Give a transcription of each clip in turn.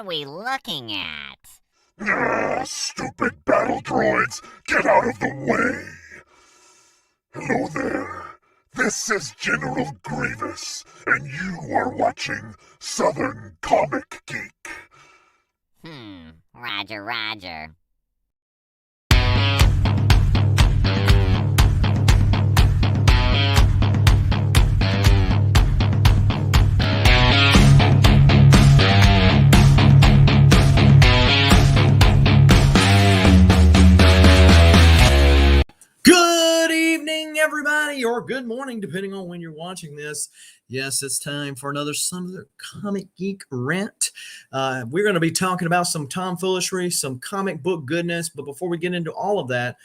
we looking at? Stupid battle droids, get out of the way! Hello there. This is General Grievous, and you are watching Southern Comic Geek. Roger, roger. Good evening, everybody, or good morning, depending on when you're watching this. Yes, it's time for another Southern Comic Geek rant. We're going to be talking about some tomfoolery, some comic book goodness. But before we get into all of that,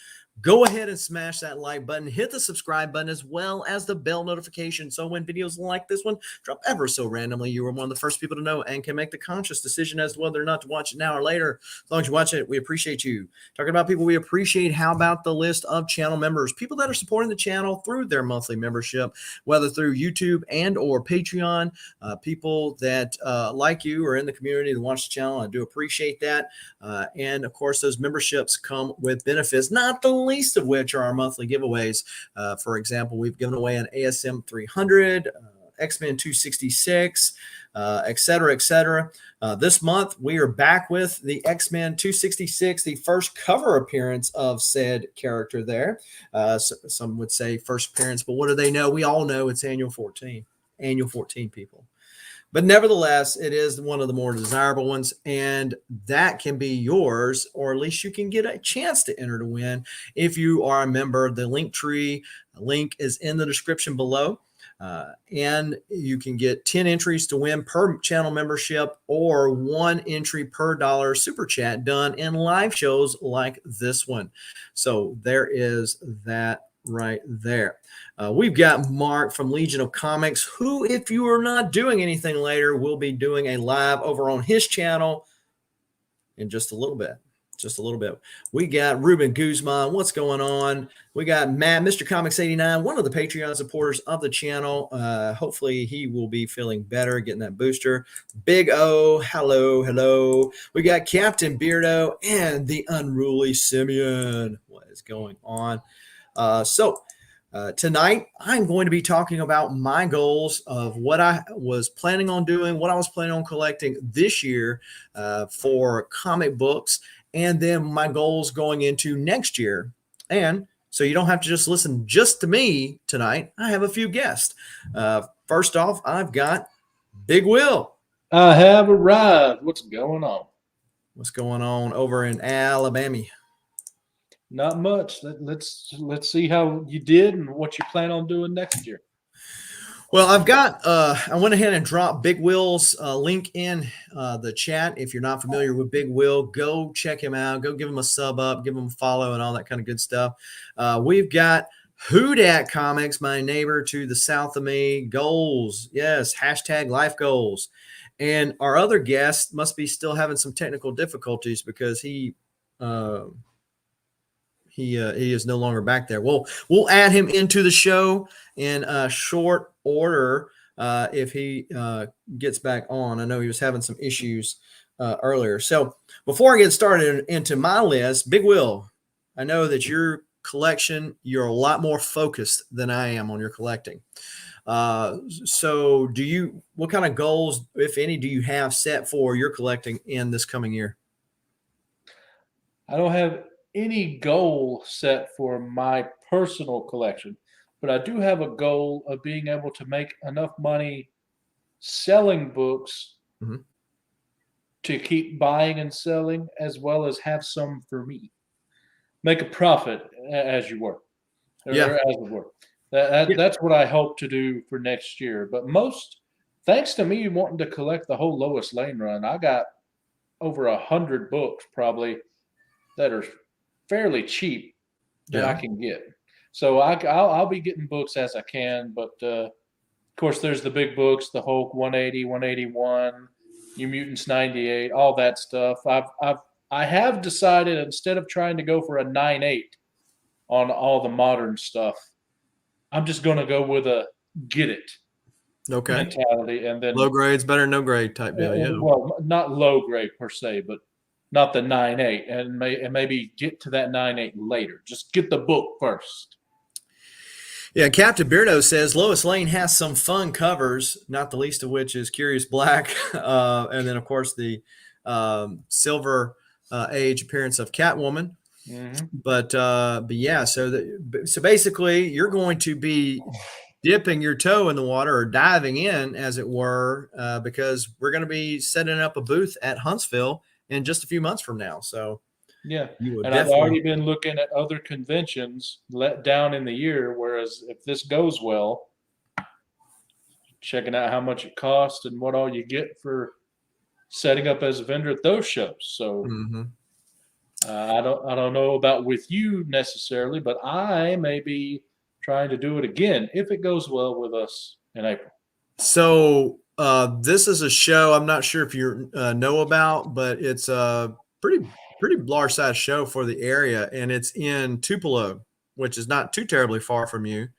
go ahead and smash that like button, hit the subscribe button, as well as the bell notification. So when videos like this one drop ever so randomly, you are one of the first people to know and can make the conscious decision as to whether or not to watch it now or later. As long as you watch it, we appreciate you. Talking about people we appreciate, how about the list of channel members, people that are supporting the channel through their monthly membership, whether through YouTube and or Patreon, people that like you or in the community that watch the channel. I do appreciate that. And of course, those memberships come with benefits, not the least of which are our monthly giveaways. For example, we've given away an ASM 300, X-Men 266, et cetera, et cetera. This month, we are back with the X-Men 266, the first cover appearance of said character there. Some would say first appearance, but what do they know? We all know it's Annual 14 people. But nevertheless, it is one of the more desirable ones, and that can be yours, or at least you can get a chance to enter to win if you are a member. The Linktree link is in the description below, and you can get 10 entries to win per channel membership or 1 entry per dollar super chat done in live shows like this one. So there is that right there. We've got Mark from Legion of Comics, who, if you are not doing anything later, will be doing a live over on his channel in just a little bit. We got Ruben Guzman. What's going on? We got Matt, Mr. Comics 89, one of the Patreon supporters of the channel. Hopefully he will be feeling better, getting that booster. Big O, hello. We got Captain Beardo and the Unruly Simeon. What is going on? Tonight, I'm going to be talking about my goals of what I was planning on doing, what I was planning on collecting this year for comic books, and then my goals going into next year. And so you don't have to just listen just to me tonight. I have a few guests. First off, I've got Big Will. I have arrived. What's going on? What's going on over in Alabama? Not much. Let's see how you did and what you plan on doing next year. Well, I've got, I went ahead and dropped Big Will's link in the chat. If you're not familiar with Big Will, go check him out. Go give him a sub up, give him a follow and all that kind of good stuff. We've got Who Dat Comics, my neighbor to the south of me. Goals. Yes. # life goals. And our other guest must be still having some technical difficulties because he is no longer back there. We'll add him into the show in short order if he gets back on. I know he was having some issues earlier. So before I get started into my list, Big Will, I know that your collection, you're a lot more focused than I am on your collecting. So what kind of goals, if any, do you have set for your collecting in this coming year? I don't have any goal set for my personal collection, but I do have a goal of being able to make enough money selling books to keep buying and selling, as well as have some for me. Make a profit as you work. Yeah. As we work. That's what I hope to do for next year. But thanks to me wanting to collect the whole Lois Lane run, I got over 100 books probably that are fairly cheap that I can get. So I'll be getting books as I can, but of course there's the big books, the Hulk 180, 181, New Mutants 98, all that stuff. I have decided, instead of trying to go for a 9.8 on all the modern stuff, I'm just going to go with a get it. Okay. mentality, and then Low grade's better than no grade type deal. Yeah. well, not low grade per se, but not the 9.8, and maybe get to that 9.8 later. Just get the book first. Yeah, Captain Beardo says Lois Lane has some fun covers, not the least of which is Curious Black, and then of course the Silver Age appearance of Catwoman. Mm-hmm. But yeah, so basically you're going to be dipping your toe in the water or diving in, as it were, because we're going to be setting up a booth at Huntsville in just a few months from now. So Yeah, you will and I've definitely. already been looking at other conventions let down in the year. Whereas if this goes well, checking out how much it costs and what all you get for setting up as a vendor at those shows. So Mhm. I don't know about with you necessarily, but I may be trying to do it again if it goes well with us in April. So this is a show I'm not sure if you know about, but it's a pretty large size show for the area, and it's in Tupelo, which is not too terribly far from you.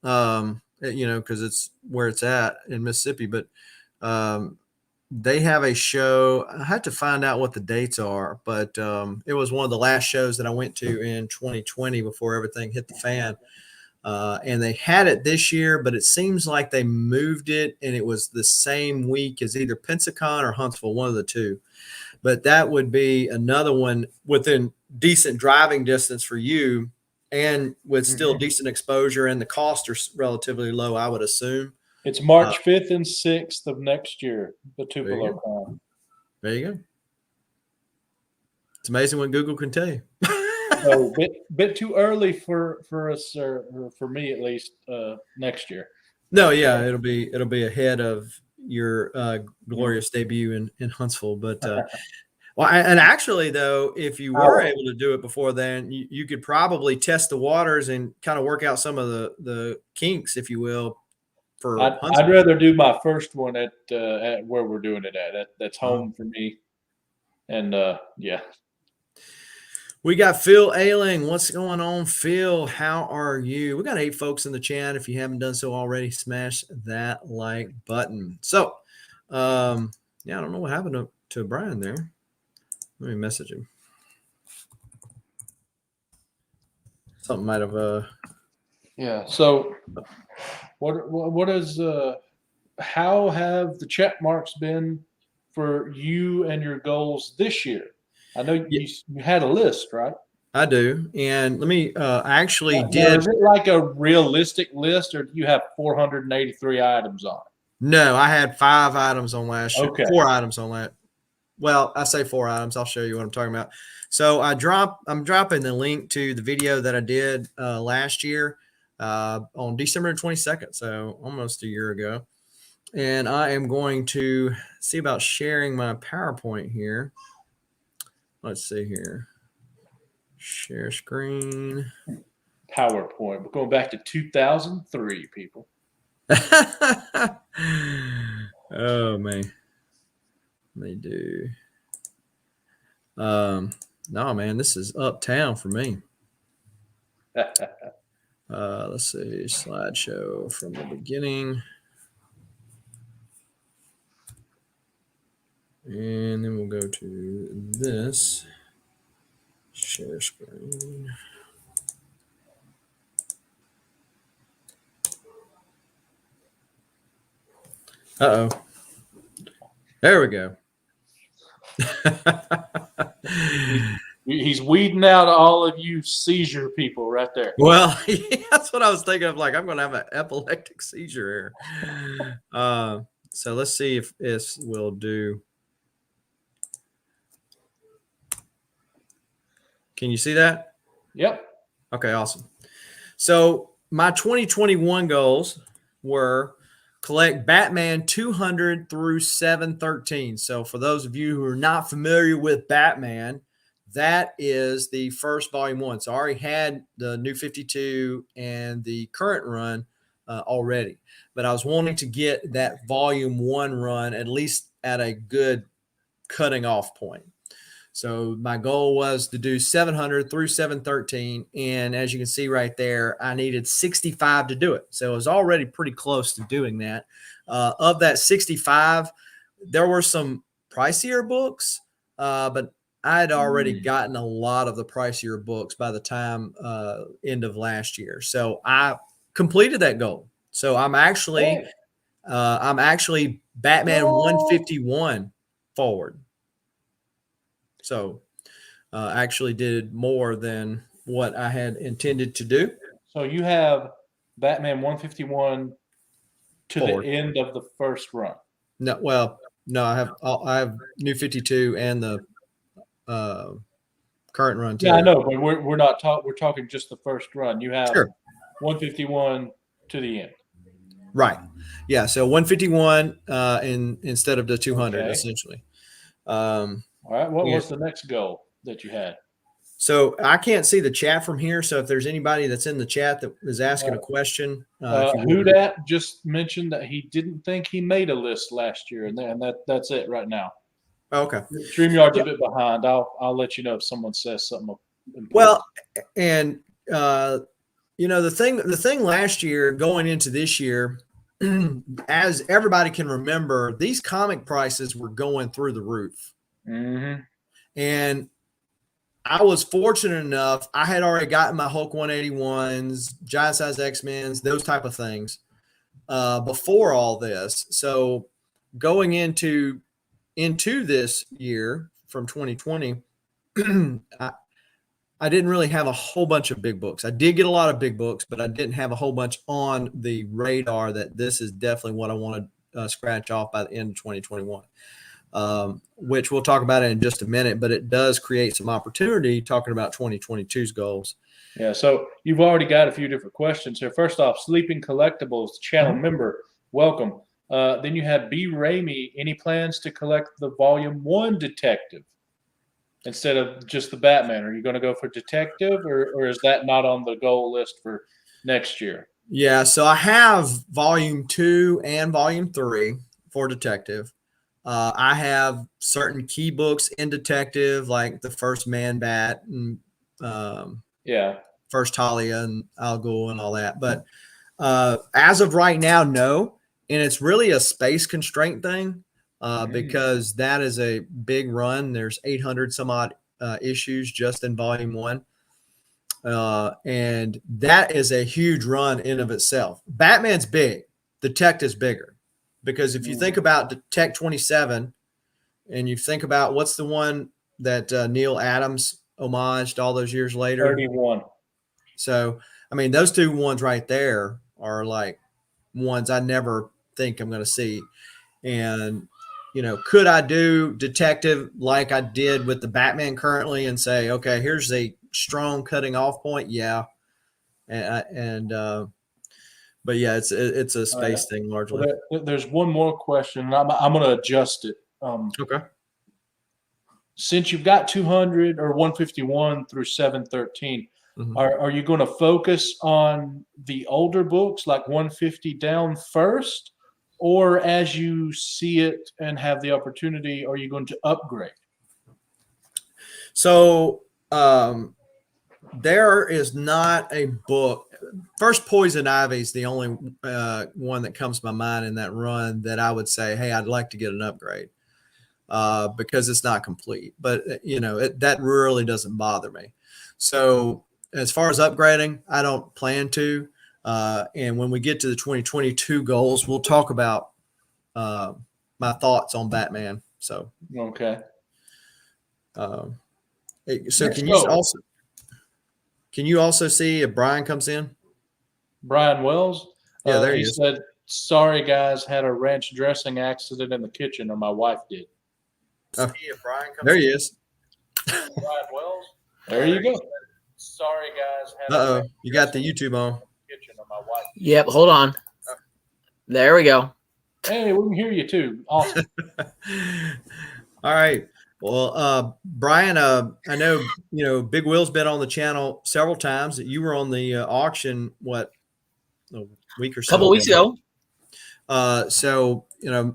Because it's where it's at in Mississippi. But they have a show. I had to find out what the dates are, but it was one of the last shows that I went to in 2020 before everything hit the fan. And they had it this year, but it seems like they moved it, and it was the same week as either Pensacon or Huntsville, one of the two. But that would be another one within decent driving distance for you, and with still decent exposure, and the costs are relatively low, I would assume. It's March 5th and 6th of next year, the Tupelo Con. There you go. It's amazing what Google can tell you. So bit too early for us, or for me at least, next year. No, yeah, it'll be ahead of your glorious debut in Huntsville. But well, and actually, though, if you were able to do it before then, you could probably test the waters and kind of work out some of the kinks, if you will. For I'd rather do my first one at where we're doing it at. That's home for me. And yeah. We got Phil Ailing. What's going on, Phil? How are you? We got 8 folks in the chat. If you haven't done so already, smash that like button. So, yeah, I don't know what happened to Brian there. Let me message him. Something might have. Yeah. So, what is how have the check marks been for you and your goals this year? I know you had a list, right? I do, and let me. I actually Now, did. is it like a realistic list, or do you have 483 items on it? No, I had 5 items on last year. Okay. 4 items on that. Well, I say 4 items. I'll show you what I'm talking about. So I'm dropping the link to the video that I did last year on December 22nd, so almost a year ago. And I am going to see about sharing my PowerPoint here. Let's see here. Share screen. PowerPoint. We're going back to 2003, people. Oh man, they do. No man, this is uptown for me. Let's see, slideshow from the beginning, and then we'll go to this. Share screen. Uh-oh. There we go. He's weeding out all of you seizure people right there. Well, yeah, that's what I was thinking of. Like, I'm going to have an epileptic seizure here. So let's see if this will do. Can you see that? Yep. Okay, awesome. So my 2021 goals were collect Batman 200 through 713. So for those of you who are not familiar with Batman, that is the first volume 1. So I already had the New 52 and the current run already, but I was wanting to get that volume 1 run at least at a good cutting off point. So my goal was to do 700 through 713. And as you can see right there, I needed 65 to do it. So it was already pretty close to doing that. Of that 65, there were some pricier books, but I had already gotten a lot of the pricier books by the time end of last year. So I completed that goal. So I'm actually Batman 151 forward. So actually did more than what I had intended to do. So you have Batman 151 to Forward. the end of the first run. No, well, no, I have New 52 and the current run too. Yeah, I know, but we're not talking. We're talking just the first run. You have Sure. 151 to the end. Right. Yeah. So 151 instead of the 200 Okay. essentially. All right. What Yeah. was the next goal that you had? So I can't see the chat from here. So if there's anybody that's in the chat that is asking a question, Who dat just mentioned that he didn't think he made a list last year, and that's it right now. Okay. StreamYard's a bit behind. I'll let you know if someone says something important. Well, and the thing last year going into this year, as everybody can remember, these comic prices were going through the roof. Mm-hmm. And I was fortunate enough, I had already gotten my Hulk 181s, Giant Size X-Men's, those type of things before all this. So going into this year from 2020, I didn't really have a whole bunch of big books. I did get a lot of big books, but I didn't have a whole bunch on the radar that this is definitely what I want to scratch off by the end of 2021. Which we'll talk about it in just a minute, but it does create some opportunity talking about 2022's goals. Yeah, so you've already got a few different questions here. First off, Sleeping Collectibles, channel member, welcome. Then you have B. Ramey. Any plans to collect the Volume 1 Detective instead of just the Batman? Are you going to go for Detective, or is that not on the goal list for next year? Yeah, so I have Volume 2 and Volume 3 for Detective. I have certain key books in Detective, like the first Man Bat and first Talia and Al Ghul and all that. But as of right now, no. And it's really a space constraint thing because that is a big run. There's 800 some odd issues just in Volume 1. And that is a huge run in of itself. Batman's big. Detective's bigger. Because if you think about Detect 27 and you think about what's the one that Neil Adams homaged all those years later? 31. So, I mean, those two ones right there are like ones I never think I'm going to see. And, could I do Detective like I did with the Batman currently and say, okay, here's a strong cutting off point? Yeah. But yeah, it's a space thing largely. Well, there's one more question. I'm going to adjust it. Okay. Since you've got 200 or 151 through 713, are you going to focus on the older books like 150 down first, or as you see it and have the opportunity, are you going to upgrade? So there is not a book. First, Poison Ivy is the only one that comes to my mind in that run that I would say, hey, I'd like to get an upgrade because it's not complete. But, that really doesn't bother me. So as far as upgrading, I don't plan to. And when we get to the 2022 goals, we'll talk about my thoughts on Batman. So, okay. So can you also see if Brian comes in? Brian Wells? Yeah, there he is. said, sorry, guys, had a ranch dressing accident in the kitchen, or my wife did. Oh, there he is. Brian Wells? There you go. Sorry, guys. Uh-oh, you got the YouTube on. Kitchen, or my wife. Yep, hold on. There we go. Hey, we can hear you too. Awesome. All right. Well, Brian, I know, Big Will's been on the channel several times. You were on the auction, a week or so? A couple weeks ago. So,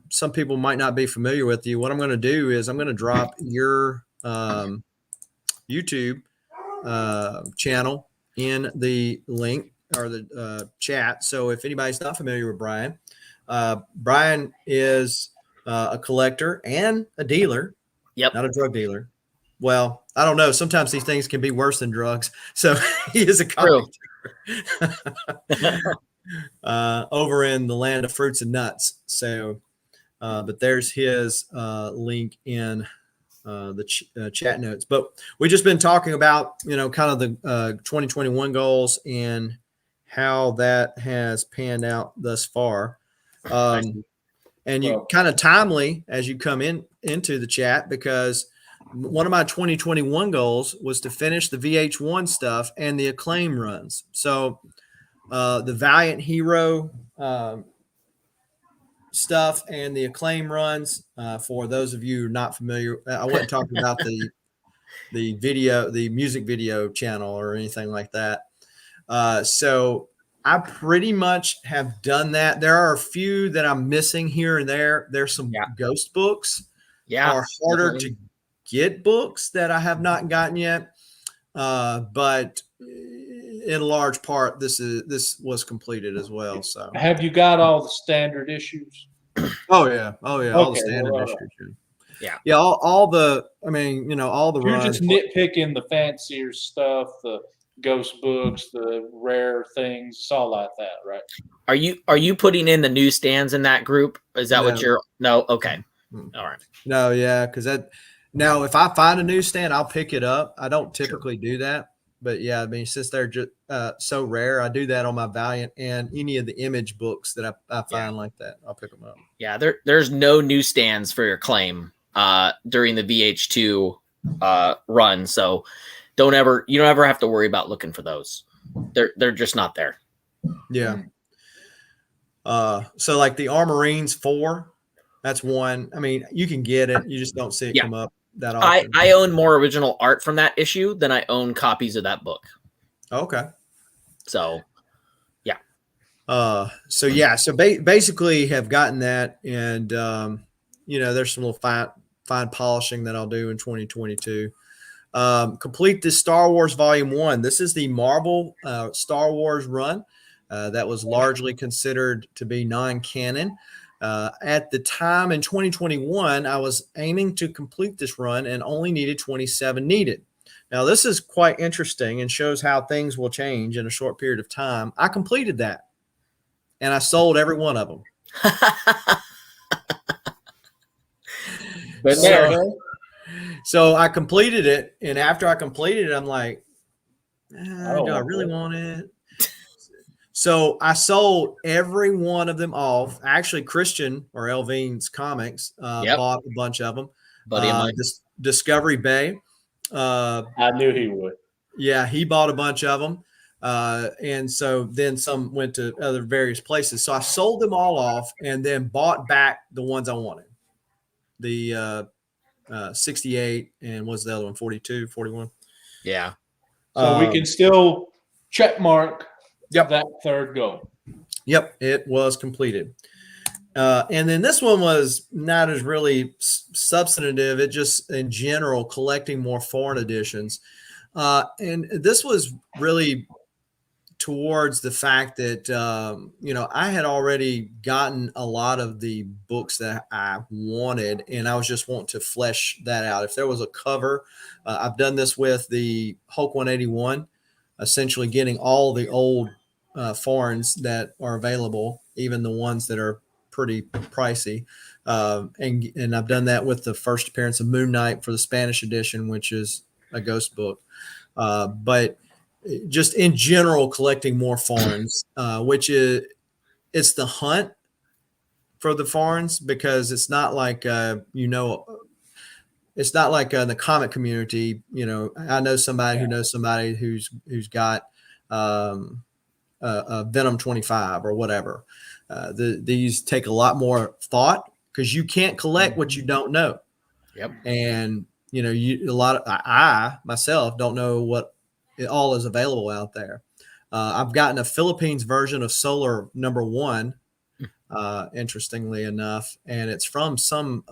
some people might not be familiar with you. What I'm going to do is I'm going to drop your YouTube channel in the link or the chat. So if anybody's not familiar with Brian, Brian is a collector and a dealer. Yep. Not a drug dealer. Well, I don't know. Sometimes these things can be worse than drugs. So he is a comic over in the land of fruits and nuts. So, but there's his link in the chat notes. But we've just been talking about, kind of the 2021 goals and how that has panned out thus far. And you kind of timely as you come into the chat, because one of my 2021 goals was to finish the VH1 stuff and the Acclaim runs. So the Valiant Hero stuff and the Acclaim runs, for those of you not familiar, I wasn't talking about the music video channel or anything like that. So I pretty much have done that. There are a few that I'm missing here and there. There's some ghost books, are harder to get books that I have not gotten yet. But in large part, this was completed as well. So have you got all the standard issues? Oh yeah. All the standard issues. Yeah. All the, all the You're runs. just nitpicking the fancier stuff, the ghost books, the rare things, it's all like that, right? Are you putting in the newsstands in that group? Is that what you're? No. Okay. All right. No. Yeah. Because now if I find a newsstand, I'll pick it up. I don't typically do that, but yeah, since they're just so rare, I do that on my Valiant and any of the image books that I find like that, I'll pick them up. Yeah. There's no newsstands for your claim during the VH2 run, so you don't ever have to worry about looking for those. They're just not there. Yeah. So like the Armorines 4, that's one. You can get it. You just don't see it come up that often. I own more original art from that issue than I own copies of that book. Okay. So, yeah. So basically have gotten that, and there's some little fine polishing that I'll do in 2022. Complete the Star Wars Volume 1. This is the Marvel Star Wars run that was largely considered to be non-canon. At the time in 2021, I was aiming to complete this run and only needed 27 needed. Now, this is quite interesting and shows how things will change in a short period of time. I completed that, and I sold every one of them. So I completed it, and after I completed it, I'm like, do I really want it? So I sold every one of them off. Actually, Christian or Elvine's Comics bought a bunch of them. Buddy of mine. Discovery Bay. I knew he would. Yeah, he bought a bunch of them. And so then some went to other various places. So I sold them all off and then bought back the ones I wanted. The 68 and what's the other one? 42, 41. Yeah. So we can still check mark that third goal. Yep, it was completed. And then this one was not as really substantive. It just, in general, collecting more foreign editions. And this was really towards the fact that, I had already gotten a lot of the books that I wanted, and I was just wanting to flesh that out. If there was a cover, I've done this with the Hulk 181, essentially getting all the old foreigns that are available, even the ones that are pretty pricey. And I've done that with the first appearance of Moon Knight for the Spanish edition, which is a ghost book. But just in general, collecting more foreigns, which is, it's the hunt for the foreigns, because it's not like, it's not like in the comic community. I know somebody who knows somebody who's got a Venom 25 or whatever. These take a lot more thought, because you can't collect what you don't know. Yep. And I myself don't know what it all is available out there. I've gotten a Philippines version of Solar #1, interestingly enough, and it's from some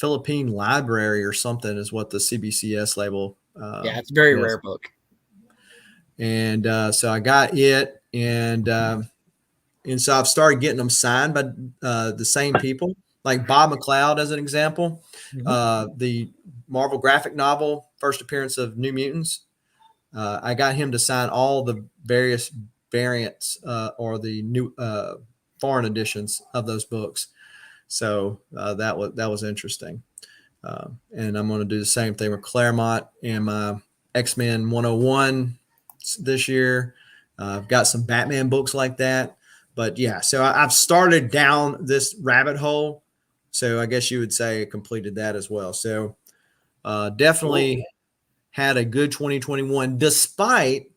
Philippine Library or something is what the CBCS label. Yeah, it's a very is. rare book. And so I got it, and so I've started getting them signed by the same people, like Bob McLeod as an example. The Marvel graphic novel, first appearance of New Mutants. I got him to sign all the various variants or the new foreign editions of those books. So that was interesting. And I'm going to do the same thing with Claremont and my X-Men 101 this year. I've got some Batman books like that. But yeah, so I've started down this rabbit hole. So I guess you would say I completed that as well. So definitely had a good 2021 despite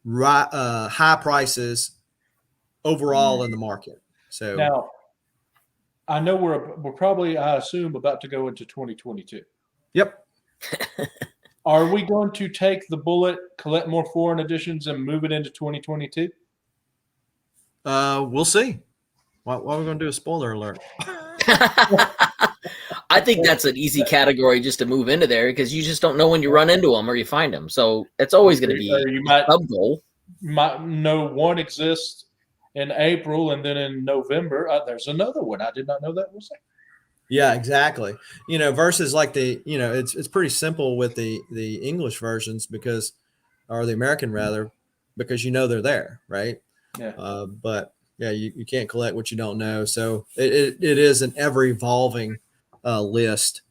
high prices overall in the market. So Now, I know we're probably, I assume, about to go into 2022. Yep. Are we going to take the bullet, collect more foreign editions, and move it into 2022? We'll see. Why are we going to do a spoiler alert? I think that's an easy category just to move into there because you just don't know when you run into them or you find them. So it's always going to be a sub goal. You might know one exists in April, and then in November, there's another one. I did not know that was there. Yeah, exactly. Versus like it's pretty simple with the English versions or the American rather, because they're there, right? Yeah. But yeah, you can't collect what you don't know. So it is an ever evolving list.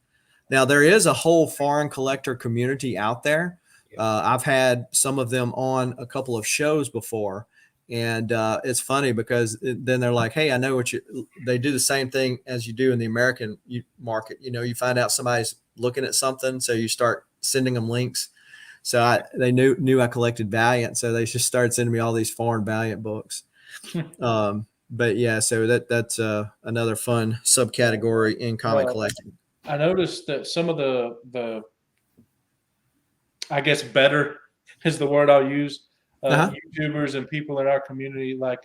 Now there is a whole foreign collector community out there. I've had some of them on a couple of shows before. And it's funny because then they're like, hey, I know they do the same thing as you do in the American market. You find out somebody's looking at something. So you start sending them links. So they knew I collected Valiant. So they just started sending me all these foreign Valiant books. But yeah, so that's another fun subcategory in comic collecting. I noticed that some of the I guess better is the word I'll use. YouTubers and people in our community, like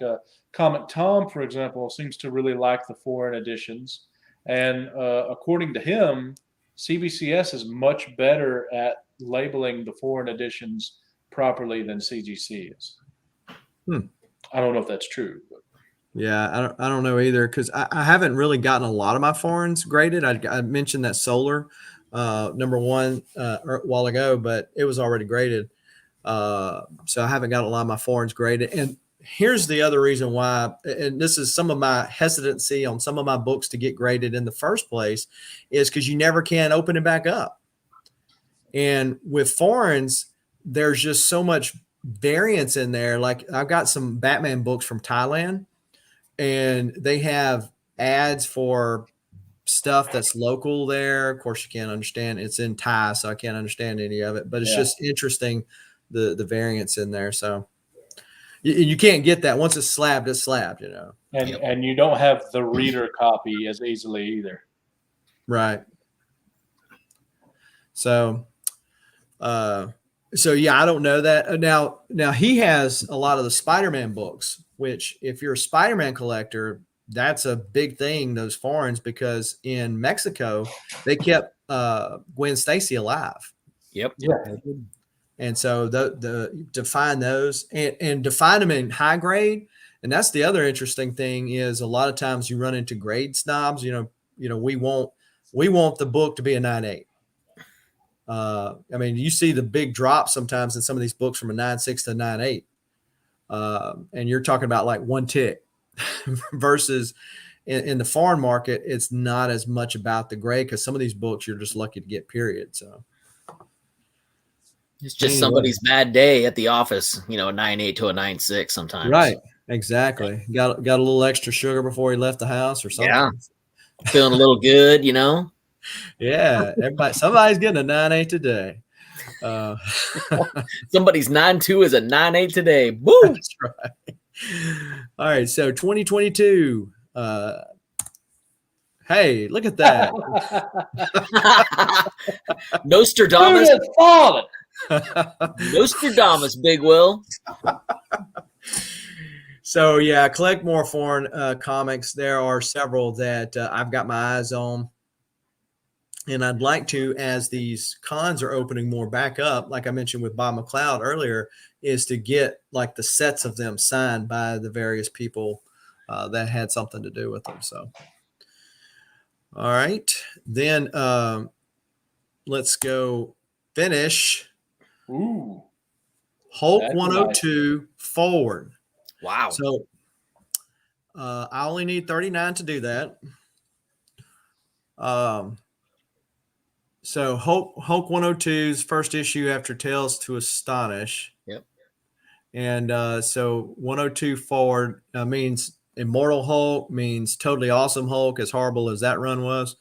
Comic Tom, for example, seems to really like the foreign editions. And according to him, CBCS is much better at labeling the foreign editions properly than CGC is. I don't know if that's true. But. Yeah, I don't know either because I haven't really gotten a lot of my foreigns graded. I mentioned that Solar #1 a while ago, but it was already graded. So I haven't got a lot of my foreigns graded. And here's the other reason why, and this is some of my hesitancy on some of my books to get graded in the first place, is because you never can open it back up. And with foreigns, there's just so much variance in there. Like I've got some Batman books from Thailand, and they have ads for stuff that's local there. Of course, you can't understand. It's in Thai, so I can't understand any of it. But it's just interesting. The variance in there, so you can't get that once it's slabbed, And you don't have the reader copy as easily either, right? So yeah, I don't know that now he has a lot of the Spider-Man books, which if you're a Spider-Man collector, that's a big thing, those foreigns, because in Mexico they kept Gwen Stacy alive. Yep. Yeah. And so to find those and to find them in high grade, and that's the other interesting thing is a lot of times you run into grade snobs. We want the book to be a 9.8. I mean, you see the big drop sometimes in some of these books from a 9.6 to a 9.8, and you're talking about like one tick versus in the foreign market, it's not as much about the grade because some of these books you're just lucky to get, period. So. It's just somebody's bad day at the office, a 9.8 to a 9.6 sometimes. Right. Exactly. Got a little extra sugar before he left the house or something. Yeah. Feeling a little good, Yeah. Somebody's getting a 9.8 today. Somebody's 9.2 is a 9.8 today. Boo. That's right. All right. So 2022. Hey, look at that. Nostradamus. Dude, it's fallen. Nostradamus, Big Will. So yeah, collect more foreign comics. There are several that I've got my eyes on. And I'd like to, as these cons are opening more back up, like I mentioned with Bob McLeod earlier, is to get like the sets of them signed by the various people that had something to do with them. So, all right, then let's go finish Ooh, Hulk that's a 102 forward. Wow. So I only need 39 to do that. So Hulk 102's first issue after Tales to Astonish. Yep. And so 102 forward means Immortal Hulk, means Totally Awesome Hulk, as horrible as that run was.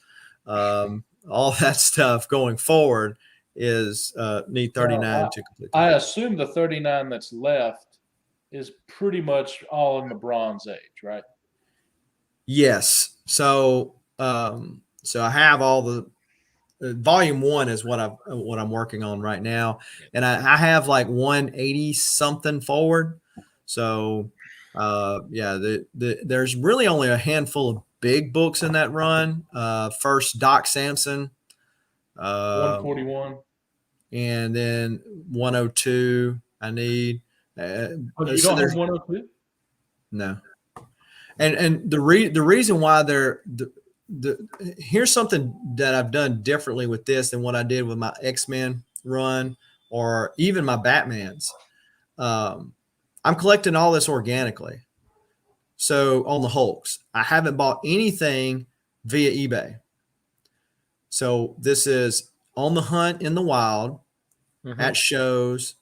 All that stuff going forward is need 39 to complete that. I assume the 39 that's left is pretty much all in the Bronze Age, right? Yes. So so I have all the volume 1 is what I'm working on right now, and I have like 180 something forward. So yeah, there's really only a handful of big books in that run. First Doc Samson, 141. and then 102 I need. Oh, you So don't have 102? no. And the reason why here's something that I've done differently with this than what I did with my X-Men run or even my Batmans. I'm collecting all this organically. So on the Hulks, I haven't bought anything via eBay. So this is on the hunt in the wild at shows,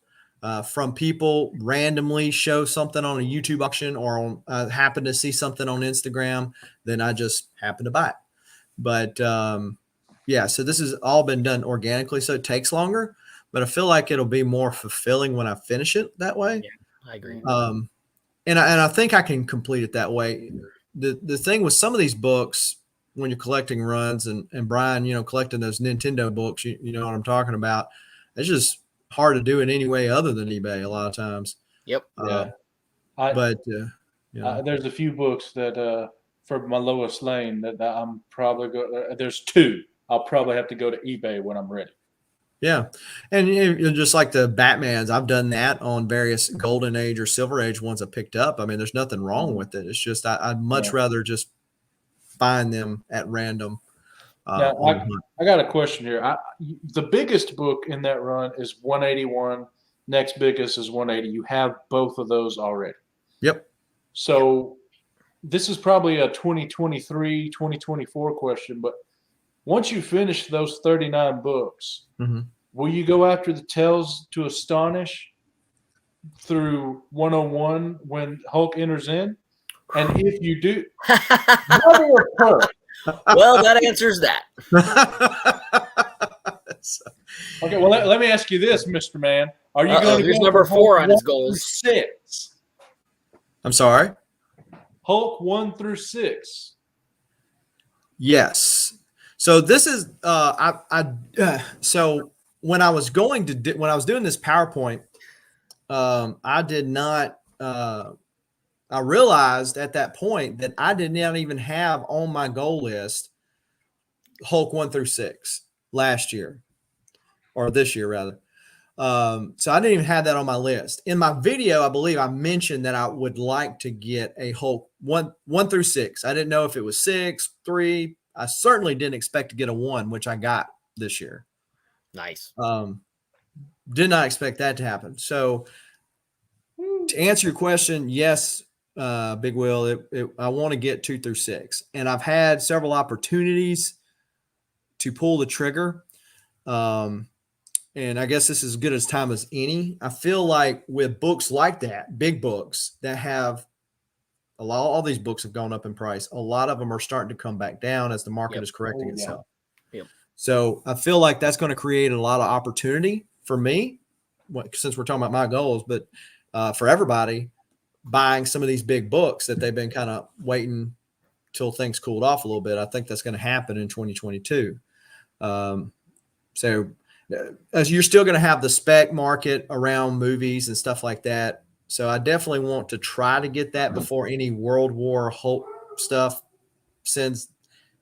from people randomly show something on a YouTube auction or happen to see something on Instagram, then I just happen to buy it. But yeah, so this has all been done organically, so it takes longer, but I feel like it'll be more fulfilling when I finish it that way. Yeah, I agree. And I think I can complete it that way. The thing with some of these books, when you're collecting runs, and Brian, collecting those Nintendo books, you know what I'm talking about. It's just hard to do it any way other than eBay a lot of times. Yep. There's a few books that for my Lois Lane that I'm probably going. There's 2. I'll probably have to go to eBay when I'm ready. Yeah, and just like the Batmans, I've done that on various Golden Age or Silver Age ones I picked up. I mean, there's nothing wrong with it. It's just I'd much rather just find them at random. Now, I got a question here. The biggest book in that run is 181. Next biggest is 180. You have both of those already. Yep. So this is probably a 2023, 2024 question, but once you finish those 39 books, will you go after the Tales to Astonish through 101 when Hulk enters in? And if you do, well, that answers that. Okay, well, let me ask you this, Mr. Man. Are you going to There's go number for 4 Hulk on his 1 goals. through 6? I'm sorry. Hulk 1 through 6. Yes. So this is so when I was doing this PowerPoint, I did not. I realized at that point that I did not even have on my goal list Hulk 1 through 6 last year, or this year rather. So I didn't even have that on my list. In my video, I believe I mentioned that I would like to get a Hulk 1 through 6. I didn't know if it was 6, 3. I certainly didn't expect to get a 1, which I got this year. Nice. Did not expect that to happen. So to answer your question, yes, Big Will, I want to get 2 through 6. And I've had several opportunities to pull the trigger. And I guess this is as good as time as any. I feel like with books like that, big books that have all these books have gone up in price. A lot of them are starting to come back down as the market is correcting itself. Yep. So I feel like that's going to create a lot of opportunity for me, since we're talking about my goals, but for everybody buying some of these big books that they've been kind of waiting till things cooled off a little bit. I think that's going to happen in 2022. So as you're still going to have the spec market around movies and stuff like that. So I definitely want to try to get that before any World War Hulk stuff sends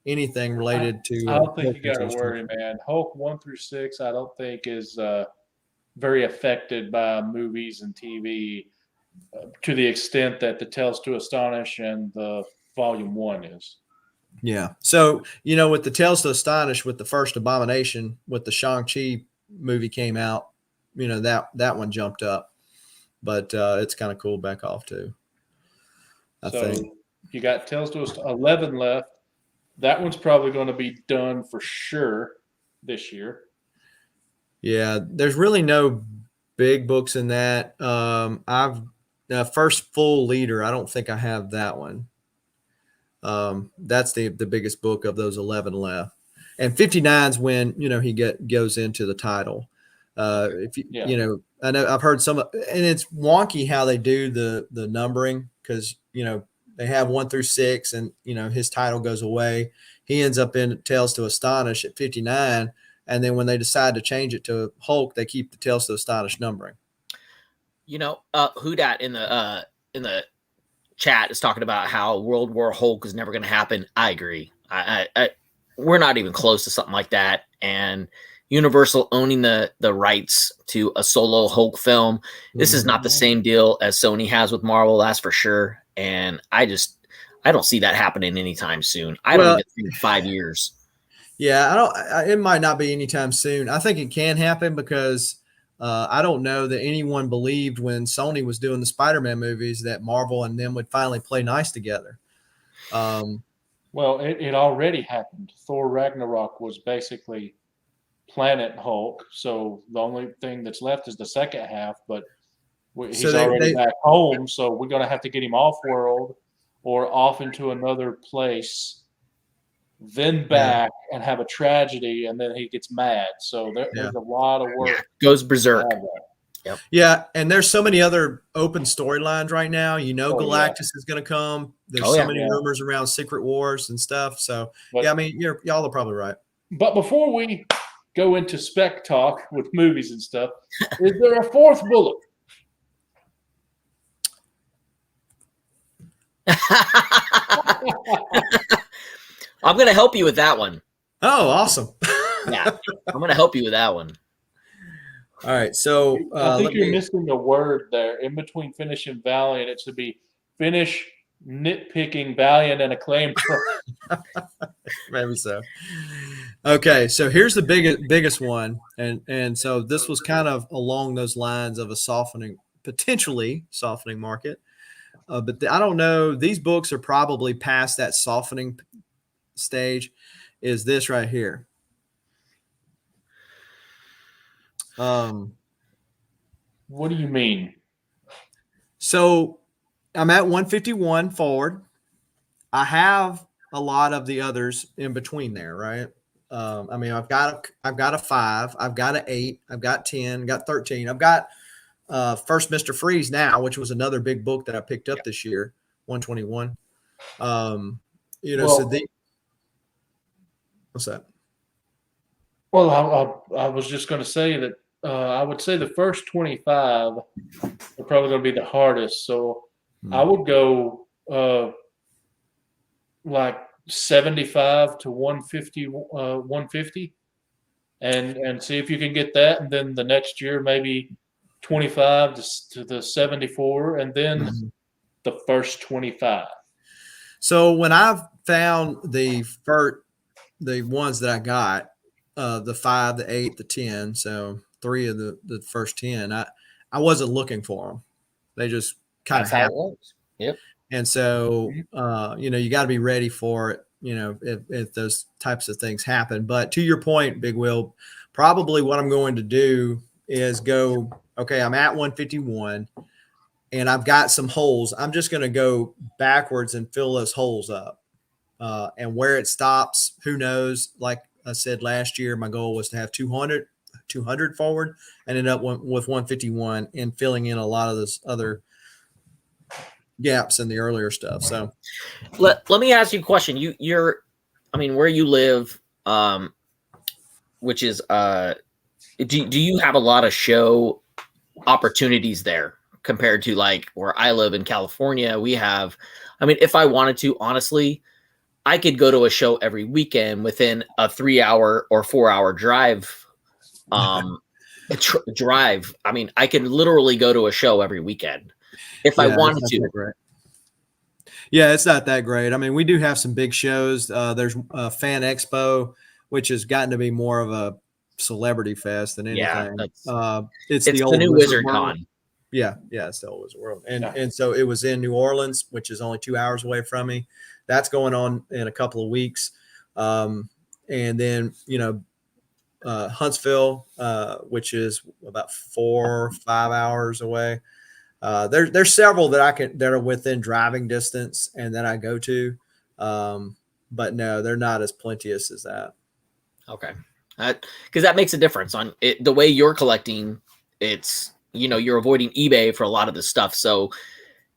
anything related to. I don't think Hulk you got to interesting. worry, man. Hulk 1 through 6, I don't think is very affected by movies and TV to the extent that the Tales to Astonish and the Volume 1 is. Yeah. So, with the Tales to Astonish, with the first Abomination, with the Shang-Chi movie came out, that one jumped up. But it's kind of cool back off too. I think. You got Tales to 11 left. That one's probably going to be done for sure this year. Yeah, there's really no big books in that. I've first full leader. I don't think I have that one. That's the biggest book of those 11 left, and 59 is when he goes into the title. If I know I've heard some, and it's wonky how they do the numbering because they have 1 through 6, and his title goes away. He ends up in Tales to Astonish at 59, and then when they decide to change it to Hulk, they keep the Tales to Astonish numbering. Hudat in the chat is talking about how World War Hulk is never going to happen. I agree. We're not even close to something like that, and Universal owning the rights to a solo Hulk film. This is not the same deal as Sony has with Marvel, that's for sure. And I don't see that happening anytime soon. I don't even think 5 years. Yeah, it might not be anytime soon. I think it can happen because I don't know that anyone believed when Sony was doing the Spider-Man movies that Marvel and them would finally play nice together. Well, it already happened. Thor Ragnarok was basically Planet Hulk, so the only thing that's left is the second half, but he's already back home, so we're going to have to get him off world or off into another place, then back and have a tragedy, and then he gets mad. So there's a lot of work. Yeah, goes berserk. Yep. Yeah, and there's so many other open storylines right now. Galactus is going to come. There's so many rumors around Secret Wars and stuff. So, y'all are probably right. But before we go into spec talk with movies and stuff, is there a fourth bullet? I'm going to help you with that one. Oh, awesome. Yeah, I'm going to help you with that one. All right, so I think you're missing a word there. In between finish and valiant, it should be finish, nitpicking, valiant, and acclaimed. Maybe so. Okay, so here's the biggest one, and so this was kind of along those lines of a potentially softening market. But I don't know. These books are probably past that softening stage. Is this right here? What do you mean? So I'm at 151 forward. I have a lot of the others in between there, right? I've got a 5, I've got an 8, I've got 10, got 13. I've got First Mr. Freeze now, which was another big book that I picked up this year, 121. What's that? Well, I was just going to say that I would say the first 25 are probably going to be the hardest. So I would go like 75 to 150, and see if you can get that. And then the next year, maybe 25 to the 74, and then the first 25. So when I've found the ones that I got, the 5, the 8, the 10, so 3 of the first 10, I wasn't looking for them. They just kind of happened. Yep. And so, you got to be ready for it, if those types of things happen. But to your point, Big Will, probably what I'm going to do is go, okay, I'm at 151 and I've got some holes. I'm just going to go backwards and fill those holes up. And where it stops, who knows? Like I said last year, my goal was to have 200 forward, and ended up with 151 and filling in a lot of those other gaps in the earlier stuff. So let me ask you a question. You're where you live, which is do you have a lot of show opportunities there compared to like where I live in California? We have, if I wanted to, honestly, I could go to a show every weekend within a 3-hour or 4-hour drive. Drive. I mean, I could literally go to a show every weekend if I wanted to. Yeah, it's not that great. I mean, we do have some big shows. There's Fan Expo, which has gotten to be more of a celebrity fest than anything. It's the old new Wizard Con. Yeah, it's the old Wizard World. And so it was in New Orleans, which is only 2 hours away from me. That's going on in a couple of weeks. And then, Huntsville, which is about 4 or 5 hours away. There's several that are within driving distance and that I go to. But no, they're not as plenteous as that. Okay. Because that makes a difference on it. The way you're collecting, it's, you're avoiding eBay for a lot of this stuff. So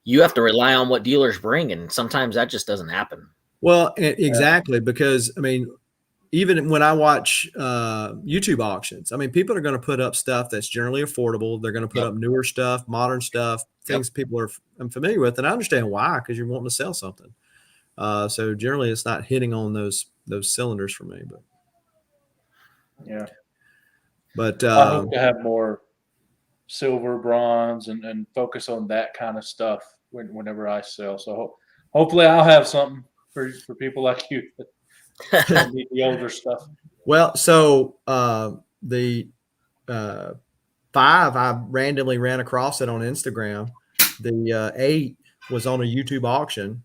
you have to rely on what dealers bring. And sometimes that just doesn't happen. Well, exactly. Because I mean, even when I watch YouTube auctions, I mean, people are going to put up stuff that's generally affordable. They're going to put up newer stuff, modern stuff, things people are familiar with. And I understand why, because you're wanting to sell something. So generally it's not hitting on those cylinders for me, but yeah. But I hope to have more silver, bronze, and focus on that kind of stuff whenever I sell. So hopefully I'll have something for people like you that need the older stuff. Well, so the 5, I randomly ran across it on Instagram. The 8 was on a YouTube auction,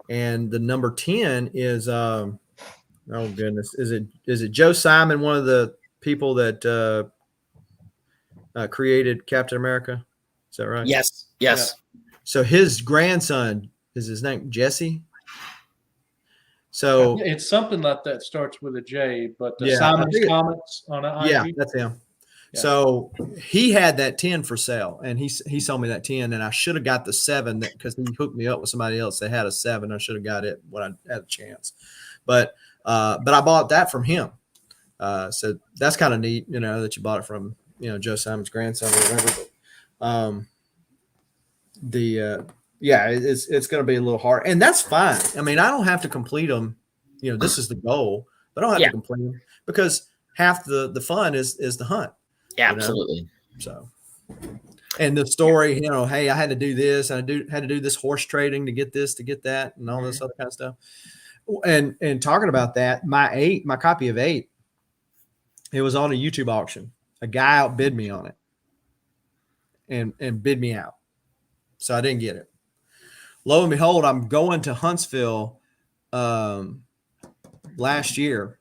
and the number 10 is oh goodness, is it Joe Simon, one of the people that created Captain America? Is that right? Yes. Yeah. So his grandson, is his name Jesse? So it's something like that starts with a J, but Yeah, Simon's Comments on an IG. yeah, that's him. Yeah. So he had that 10 for sale, and he sold me that 10, and I should have got the 7 because he hooked me up with somebody else that had a 7. I should have got it when I had a chance, but I bought that from him. So that's kind of neat, that you bought it from Joe Simon's grandson or whatever. But it's going to be a little hard, and that's fine. I mean, I don't have to complete them. This is the goal, but I don't have to complete them because half the fun is the hunt. Yeah, absolutely. So, and the story, hey, I had to do this, and I had to do this horse trading to get this, to get that, and all this other kind of stuff. And talking about that, my copy of 8, it was on a YouTube auction. A guy outbid me on it, and bid me out, so I didn't get it. Lo and behold, I'm going to Huntsville last year.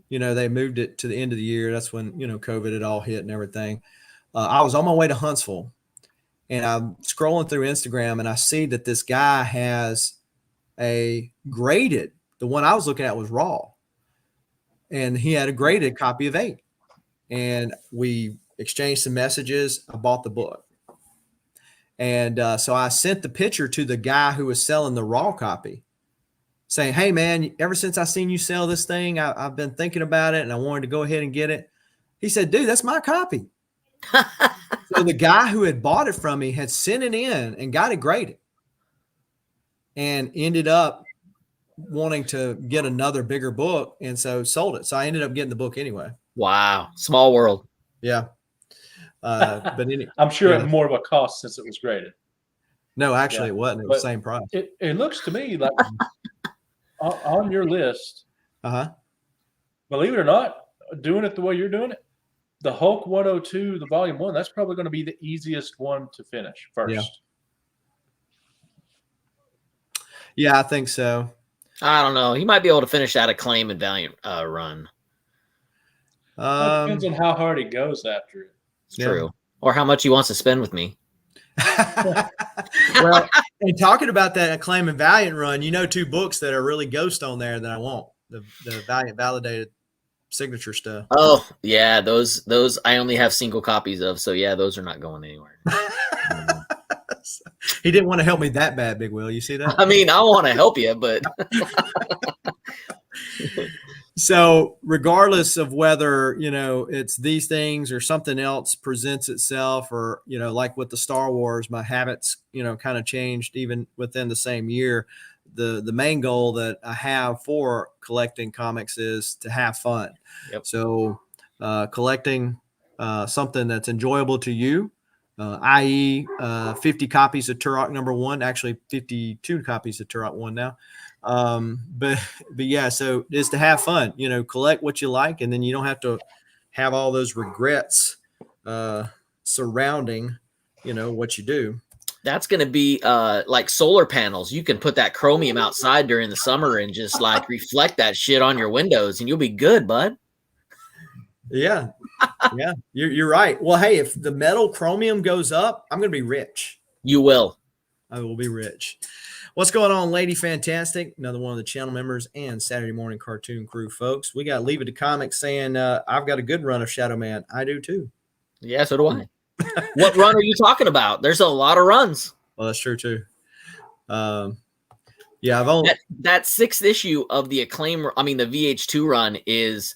They moved it to the end of the year. That's when, COVID had all hit and everything. I was on my way to Huntsville, and I'm scrolling through Instagram, and I see that this guy has a graded, the one I was looking at was raw, and he had a graded copy of 8. And we exchanged some messages. I bought the book. And so I sent the picture to the guy who was selling the raw copy, saying, hey, man, ever since I seen you sell this thing, I've been thinking about it, and I wanted to go ahead and get it. He said, dude, that's my copy. So the guy who had bought it from me had sent it in and got it graded and ended up wanting to get another bigger book, and so sold it. So I ended up getting the book anyway. Wow. Small world. Yeah. But I'm sure it had more of a cost since it was graded. No, actually, it wasn't. It was the same price. It looks to me like on your list, believe it or not, doing it the way you're doing it, the Hulk 102, the Volume 1, that's probably going to be the easiest one to finish first. Yeah, I think so. I don't know. He might be able to finish that Acclaim and Valiant run. It depends on how hard he goes after it. It's true. Or how much he wants to spend with me. Well, and talking about that Acclaim and Valiant run, 2 books that are really ghost on there that I want. The Valiant validated signature stuff. Oh, yeah. Those I only have single copies of. So, yeah, those are not going anywhere. He didn't want to help me that bad, Big Will. You see that? I mean, I want to help you, but. So regardless of whether, it's these things or something else presents itself, or, like with the Star Wars, my habits, kind of changed even within the same year. the main goal that I have for collecting comics is to have fun. Yep. So collecting something that's enjoyable to you, i.e., 50 copies of Turok #1, actually 52 copies of Turok 1 now. But yeah, so is to have fun, collect what you like, and then you don't have to have all those regrets surrounding, what you do. That's going to be like solar panels. You can put that chromium outside during the summer and just like reflect that shit on your windows, and you'll be good, bud. Yeah. Yeah, you're right. Well, hey, if the metal chromium goes up, I'm going to be rich. You will. I will be rich. What's going on, Lady Fantastic? Another one of the channel members and Saturday Morning Cartoon Crew folks. We got Leave It to Comics saying, I've got a good run of Shadow Man. I do too. Yeah, so do I. What run are you talking about? There's a lot of runs. Well, that's true too. Yeah, I've only that 6th issue of the Acclaim. I mean, the VH2 run is.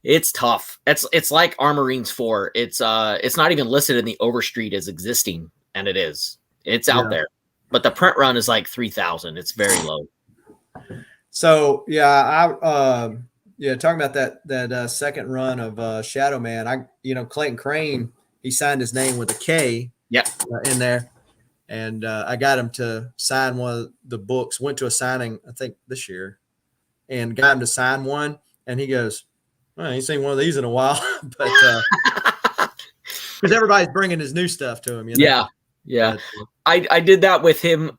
It's tough. It's like Armorines 4. It's not even listed in the Overstreet as existing, and it is. It's out there. But the print run is like 3,000. It's very low. So yeah, talking about that second run of Shadow Man. Clayton Crane, he signed his name with a K. Yep. In there, and I got him to sign one of the books. Went to a signing, I think this year, and got him to sign one, and he goes, I ain't seen one of these in a while, but because everybody's bringing his new stuff to him. Yeah. But, I did that with him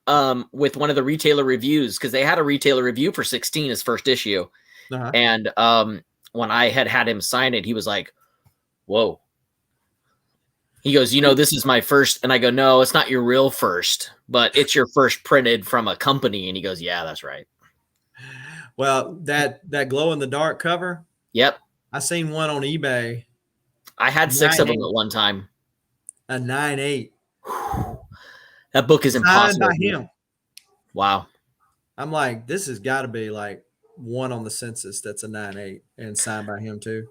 with one of the retailer reviews, because they had a retailer review for 16, his first issue. Uh-huh. And when I had him sign it, he was like, whoa. He goes, this is my first. And I go, no, it's not your real first, but it's your first printed from a company. And he goes, yeah, that's right. Well, that glow in the dark cover. Yep. I seen one on eBay. I had 6 of them at one time. A 9.8. That book is impossible. Signed by him. Wow. I'm like, this has got to be like one on the census that's a 9.8 and signed by him too.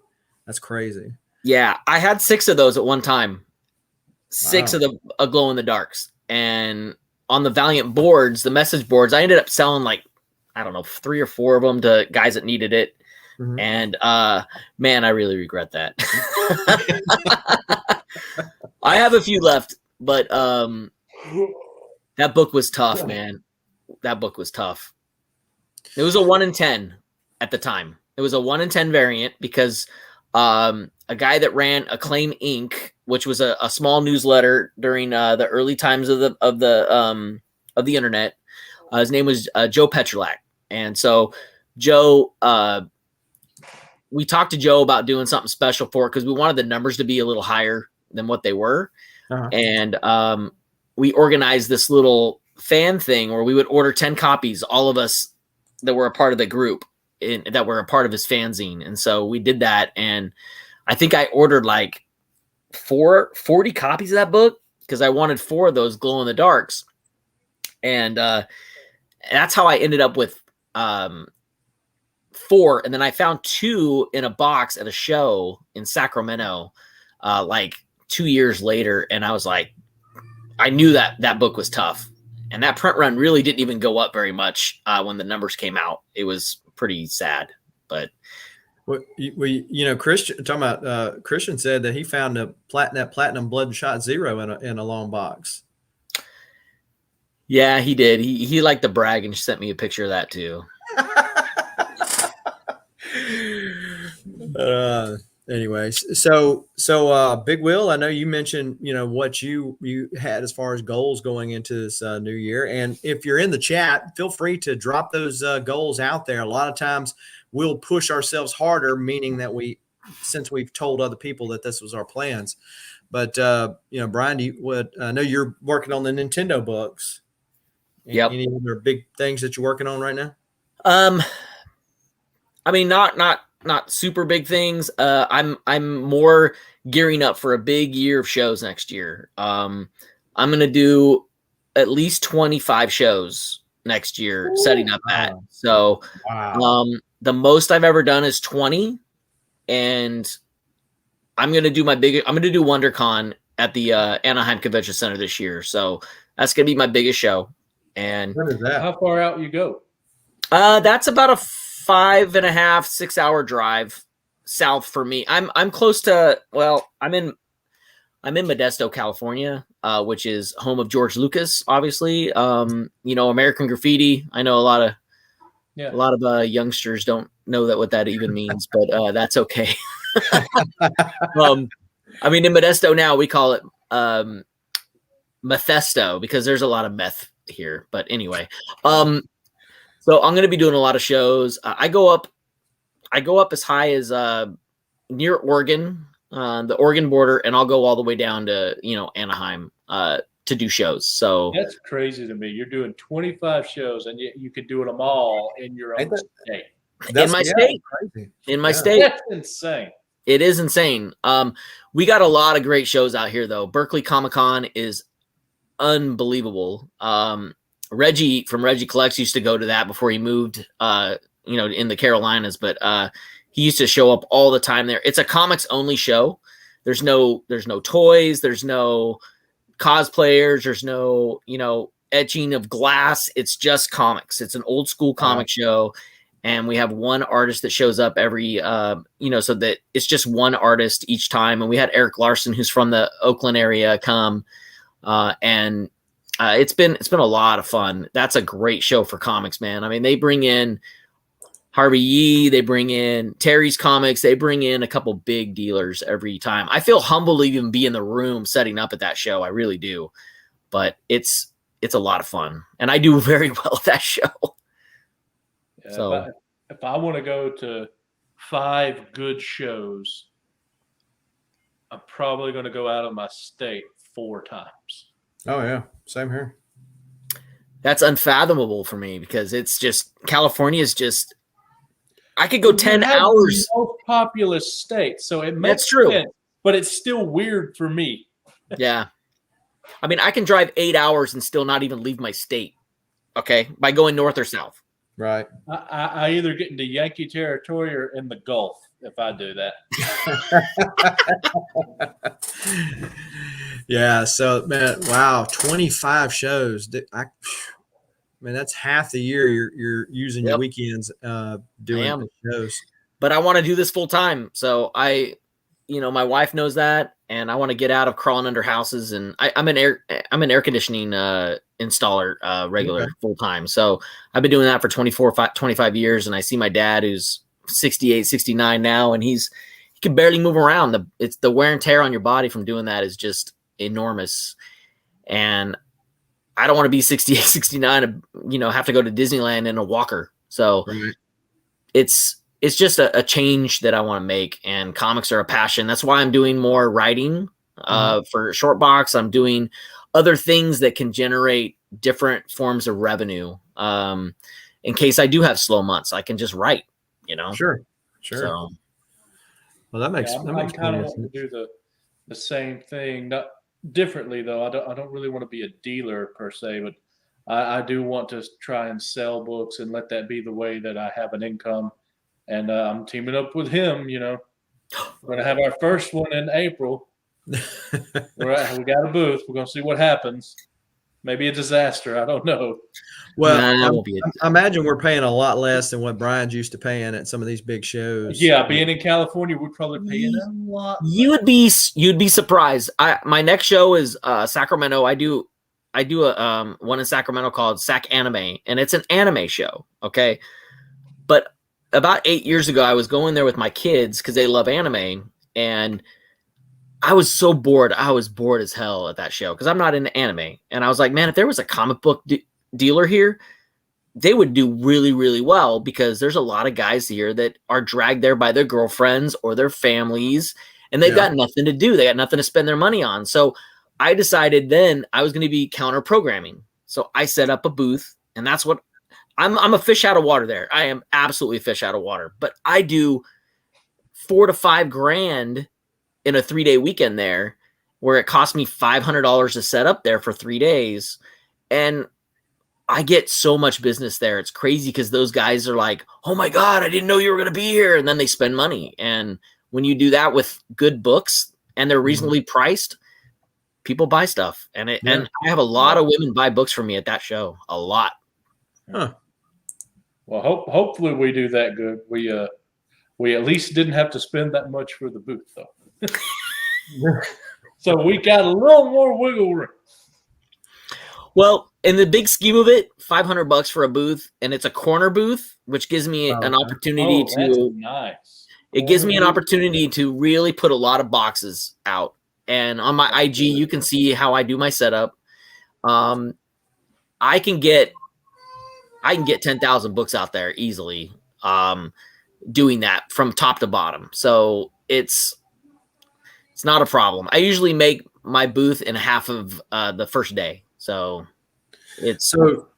That's crazy. Yeah, I had 6 of those at one time. 6 of the glow in the darks. And on the Valiant boards, the message boards, I ended up selling like, I don't know, 3 or 4 of them to guys that needed it. Mm-hmm. And man, I really regret that. I have a few left, but that book was tough, man. That book was tough. It was a 1 in 10 at the time. It was a 1 in 10 variant because a guy that ran Acclaim Inc., which was a small newsletter during the early times of the internet. His name was Joe Petrolak, and so Joe. We talked to Joe about doing something special for it because we wanted the numbers to be a little higher than what they were. Uh-huh. And we organized this little fan thing where we would order 10 copies, all of us that were a part of the group that were a part of his fanzine. And so we did that. And I think I ordered like 40 copies of that book because I wanted 4 of those glow in the darks. And that's how I ended up with 4, and then I found 2 in a box at a show in Sacramento, like 2 years later. And I was like, I knew that book was tough, and that print run really didn't even go up very much when the numbers came out. It was pretty sad, but. Christian talking about Christian said that he found that platinum Bloodshot Zero in a long box. Yeah, he did. He liked to brag and sent me a picture of that too. Anyways, so Big Will, I know you mentioned what you had as far as goals going into this new year, and if you're in the chat, feel free to drop those goals out there. A lot of times we'll push ourselves harder, meaning that since we've told other people that this was our plans. But Brian, I know you're working on the Nintendo books. Yep. Any other big things that you're working on right now? I mean, not super big things. I'm more gearing up for a big year of shows next year. I'm gonna do at least 25 shows next year, setting up that. So, the most I've ever done is 20, and I'm gonna do WonderCon at the Anaheim Convention Center this year. So that's gonna be my biggest show. And What is that? How far out you go? that's about a 5.5, 6 hour drive south for me. I'm close to, well, I'm in Modesto, California, which is home of George Lucas, obviously. American Graffiti. I know a lot of youngsters don't know what that even means, but that's okay. In Modesto now we call it Mephisto because there's a lot of meth here. But anyway, so I'm going to be doing a lot of shows. I go up as high as near Oregon, the Oregon border, and I'll go all the way down to Anaheim to do shows. So that's crazy to me. You're doing 25 shows, and yet you could do them all in your own state. In my state. That's insane. It is insane. We got a lot of great shows out here, though. Berkeley Comic-Con is unbelievable. Reggie from Reggie Collects used to go to that before he moved, in the Carolinas, but he used to show up all the time there. It's a comics only show. There's no toys. There's no cosplayers. There's no, etching of glass. It's just comics. It's an old school comic show. And we have one artist that shows up every, so that it's just one artist each time. And we had Eric Larson, who's from the Oakland area, come, and it's been a lot of fun. That's a great show for comics, man. I mean, they bring in Harvey Yee, they bring in Terry's Comics, they bring in a couple big dealers every time. I feel humbled to even be in the room setting up at that show. I really do, but it's a lot of fun, and I do very well at that show. Yeah, so if I want to go to 5 good shows, I'm probably going to go out of my state 4 times. Oh yeah, same here. That's unfathomable for me because it's just California is just. I could go 10 hours. The most populous state, so it makes That's true. sense, but it's still weird for me. Yeah, I mean, I can drive 8 hours and still not even leave my state. Okay, by going north or south. Right. I either get into Yankee territory or in the Gulf if I do that. Yeah. So, man, wow, 25 shows. That's half the year you're using your weekends doing shows. But I want to do this full time. So my wife knows that, and I want to get out of crawling under houses. And I'm an air conditioning installer, regular full time. So I've been doing that for 25 years. And I see my dad, who's 68, 69 now, and he can barely move around. It's the wear and tear on your body from doing that is just enormous. And I don't want to be 68, 69 and, have to go to Disneyland in a walker. So it's just a change that I want to make, and comics are a passion. That's why I'm doing more writing for Short Box. I'm doing other things that can generate different forms of revenue. In case I do have slow months, I can just write, Sure. So, well, that makes I'm kind of wanting to do the same thing, not differently though. I don't really want to be a dealer per se, but I do want to try and sell books and let that be the way that I have an income. And I'm teaming up with him. We're going to have our first one in April. We got a booth. We're going to see what happens. Maybe a disaster. I don't know. Well, I imagine we're paying a lot less than what Brian's used to paying at some of these big shows. Yeah, being in California, we're probably paying a lot. You'd be surprised. My next show is Sacramento. I do a one in Sacramento called Sac Anime, and it's an anime show. Okay, but about 8 years ago, I was going there with my kids because they love anime, and I was so bored. I was bored as hell at that show because I'm not into anime. And I was like, man, if there was a comic book dealer here, they would do really, really well because there's a lot of guys here that are dragged there by their girlfriends or their families, and they've got nothing to do. They got nothing to spend their money on. So I decided then I was going to be counter programming. So I set up a booth, and that's what I'm a fish out of water there. I am absolutely a fish out of water, but I do $4,000 to $5,000 in a 3-day weekend there, where it cost me $500 to set up there for 3 days. And I get so much business there. It's crazy because those guys are like, oh my God, I didn't know you were going to be here. And then they spend money. And when you do that with good books and they're reasonably priced, people buy stuff, and Yeah. and I have a lot of women buy books from me at that show. A lot. Huh. Well, hopefully we do that good. We at least didn't have to spend that much for the booth, though. So we got a little more wiggle room. Well, in the big scheme of it, $500 for a booth, and it's a corner booth, which gives me an opportunity That's to. nice. It gives me an opportunity to really put a lot of boxes out. And on my IG, you can see how I do my setup. I can get 10,000 books out there easily, doing that from top to bottom. So it's not a problem. I usually make my booth in half of the first day. So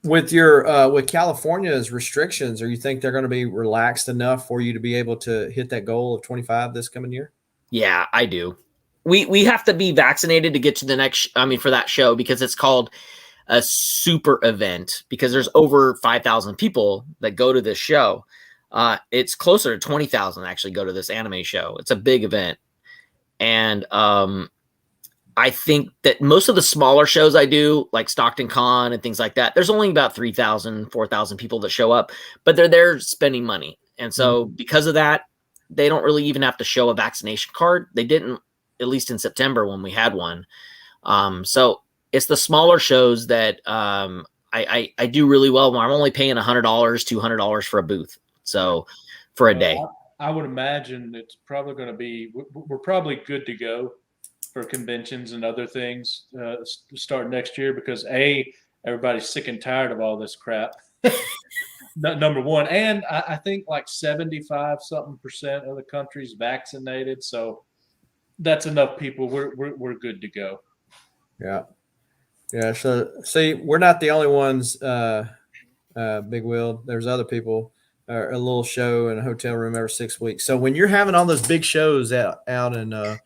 with your with California's restrictions, or you think they're going to be relaxed enough for you to be able to hit that goal of 25 this coming year? Yeah, I do. We have to be vaccinated to get to the next. I mean, for that show, because it's called a super event, because there's over 5,000 people that go to this show. It's closer to 20,000 actually go to this anime show. It's a big event, and I think that most of the smaller shows I do, like Stockton Con and things like that, there's only about 3,000, 4,000 people that show up, but they're there spending money. And so because of that, they don't really even have to show a vaccination card. They didn't, at least in September when we had one. So it's the smaller shows that I do really well when I'm only paying $100, $200 for a booth. So for a day. I would imagine it's probably going to be, we're probably good to go for conventions and other things start next year, because everybody's sick and tired of all this crap. Number one. And I think like 75% of the country's vaccinated. So that's enough people. We're good to go. Yeah. Yeah. So see, we're not the only ones, Big Will. There's other people, a little show in a hotel room every 6 weeks. So when you're having all those big shows out in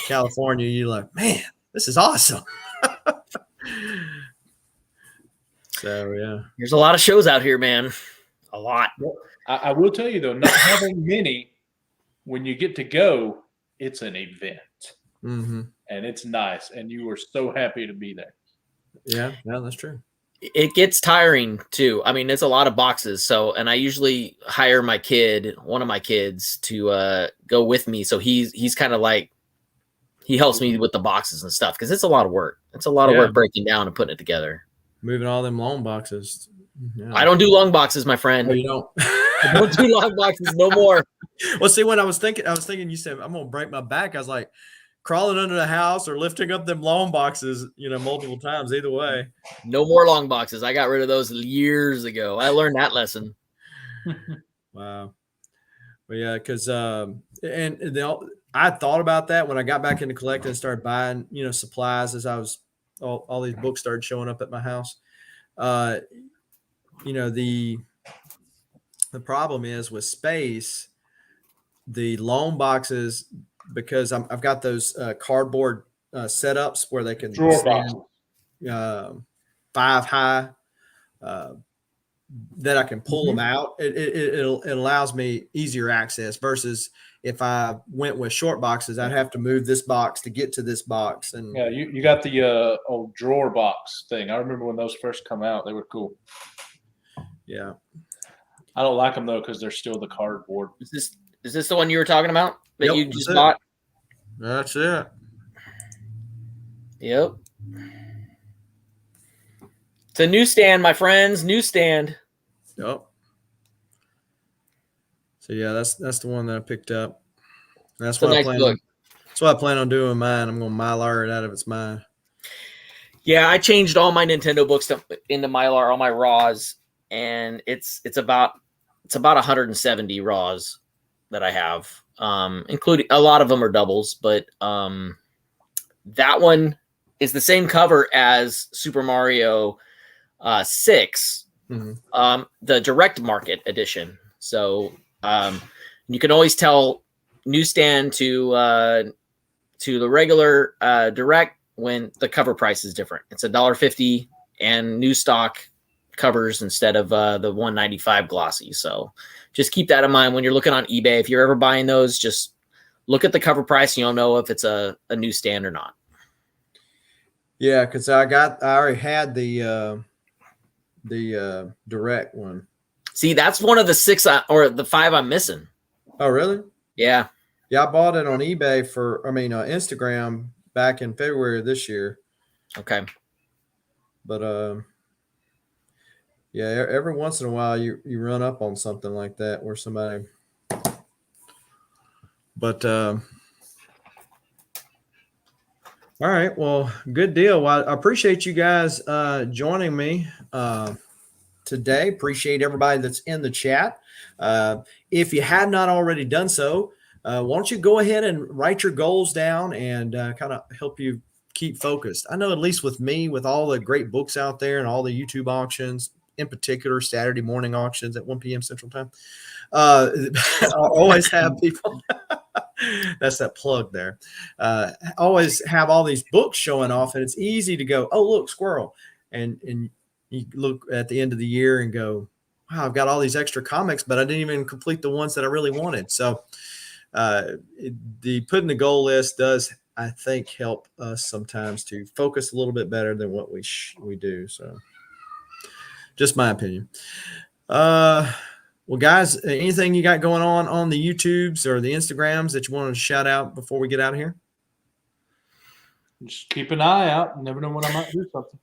California, you're like, man, this is awesome. So yeah, there's a lot of shows out here, man. A lot. Well, I will tell you though, not having many, when you get to go, it's an event, and it's nice, and you are so happy to be there. Yeah, that's true. It gets tiring too. I mean, it's a lot of boxes. So, and I usually hire one of my kids to go with me. So he's kind of like, he helps me with the boxes and stuff, because it's a lot of work. It's a lot of work breaking down and putting it together. Moving all them long boxes. Yeah. I don't do long boxes, my friend. Oh, you don't? I don't do long boxes no more. Well, see, when I was thinking you said, I'm going to break my back. I was like, crawling under the house or lifting up them long boxes, multiple times, either way. No more long boxes. I got rid of those years ago. I learned that lesson. Wow. But yeah, because I thought about that when I got back into collecting and started buying, supplies as I was, all these books started showing up at my house. The problem is with space, the long boxes, because I've got those cardboard setups where they can stand 5 high, that I can pull them out. It allows me easier access versus if I went with short boxes, I'd have to move this box to get to this box. And yeah, you got the old drawer box thing. I remember when those first come out, they were cool. Yeah. I don't like them though, because they're still the cardboard. Is this the one you were talking about that Yep, you just bought? That's it. Yep. It's a newsstand, my friends. Newsstand. Yep. So yeah, that's the one that I picked up. That's what I plan on. That's what I plan on doing with mine. I'm going to Mylar it out of its mine. Yeah, I changed all my Nintendo books into Mylar, all my RAWs, and it's about 170 RAWs that I have, including a lot of them are doubles, but that one is the same cover as Super Mario 6, the direct market edition. So you can always tell newsstand to the regular direct when the cover price is different. It's $1.50 and new stock covers instead of the $1.95 glossy. So just keep that in mind when you're looking on eBay. If you're ever buying those, just look at the cover price and you'll know if it's a newsstand or not. Yeah, because I already had the direct one. See, that's one of the 6 or the 5 I'm missing. Oh, really? Yeah. Yeah, I bought it on eBay Instagram back in February of this year. Okay. But yeah, every once in a while you run up on something like that where somebody. But all right, well, good deal. Well, I appreciate you guys joining me today. Appreciate everybody that's in the chat. If you have not already done so, why don't you go ahead and write your goals down and kind of help you keep focused. I know at least with me, with all the great books out there and all the YouTube auctions, in particular Saturday morning auctions at 1 p.m. Central Time, I always have people. That's that plug there. Always have all these books showing off, and it's easy to go, oh, look, squirrel. And you look at the end of the year and go, wow, I've got all these extra comics, but I didn't even complete the ones that I really wanted. So the putting the goal list does, I think, help us sometimes to focus a little bit better than what we do. So just my opinion. Well, guys, anything you got going on the YouTubes or the Instagrams that you want to shout out before we get out of here? Just keep an eye out. You never know when I might do something.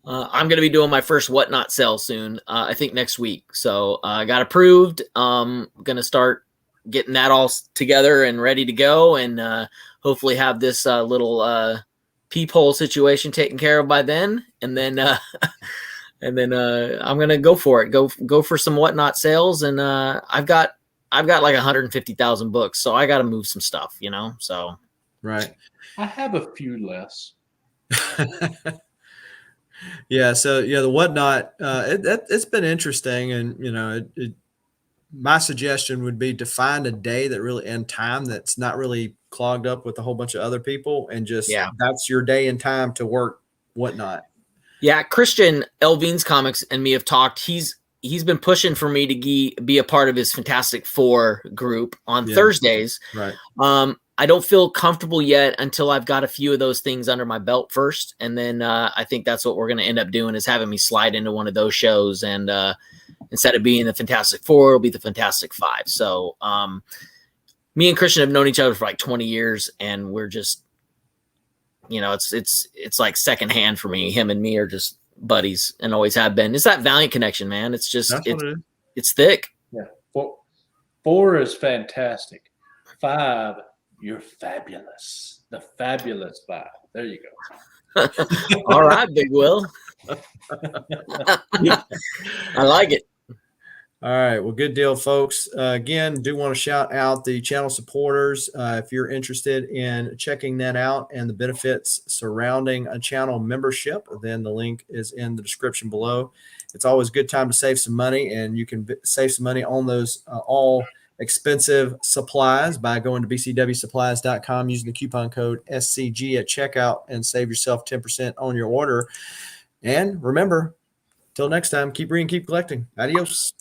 I'm going to be doing my first Whatnot sale soon. I think next week. So I got approved. Going to start getting that all together and ready to go, and hopefully have this little peephole situation taken care of by then. And then I'm gonna go for it. Go for some Whatnot sales, and I've got like 150,000 books, so I got to move some stuff, So right. I have a few less. Yeah. So yeah, the Whatnot. It's been interesting, and my suggestion would be to find a day that really and time that's not really clogged up with a whole bunch of other people, and just that's your day and time to work Whatnot. Yeah, Christian Elvine's Comics and me have talked. He's been pushing for me to be a part of his Fantastic Four group on Thursdays. Right. I don't feel comfortable yet until I've got a few of those things under my belt first, and then I think that's what we're going to end up doing, is having me slide into one of those shows, and instead of being the Fantastic Four, it'll be the Fantastic Five. So me and Christian have known each other for like 20 years, and we're just, it's like secondhand for me. Him and me are just buddies and always have been. It's that Valiant connection, man. It's just, it's thick. Yeah. 4 is fantastic. 5, you're fabulous. The fabulous 5. There you go. All right, Big Will. I like it. All right. Well, good deal, folks. Again, do want to shout out the channel supporters. If you're interested in checking that out and the benefits surrounding a channel membership, then the link is in the description below. It's always a good time to save some money, and you can save some money on those all expensive supplies by going to bcwsupplies.com, using the coupon code SCG at checkout, and save yourself 10% on your order. And remember, till next time, keep reading, keep collecting. Adios.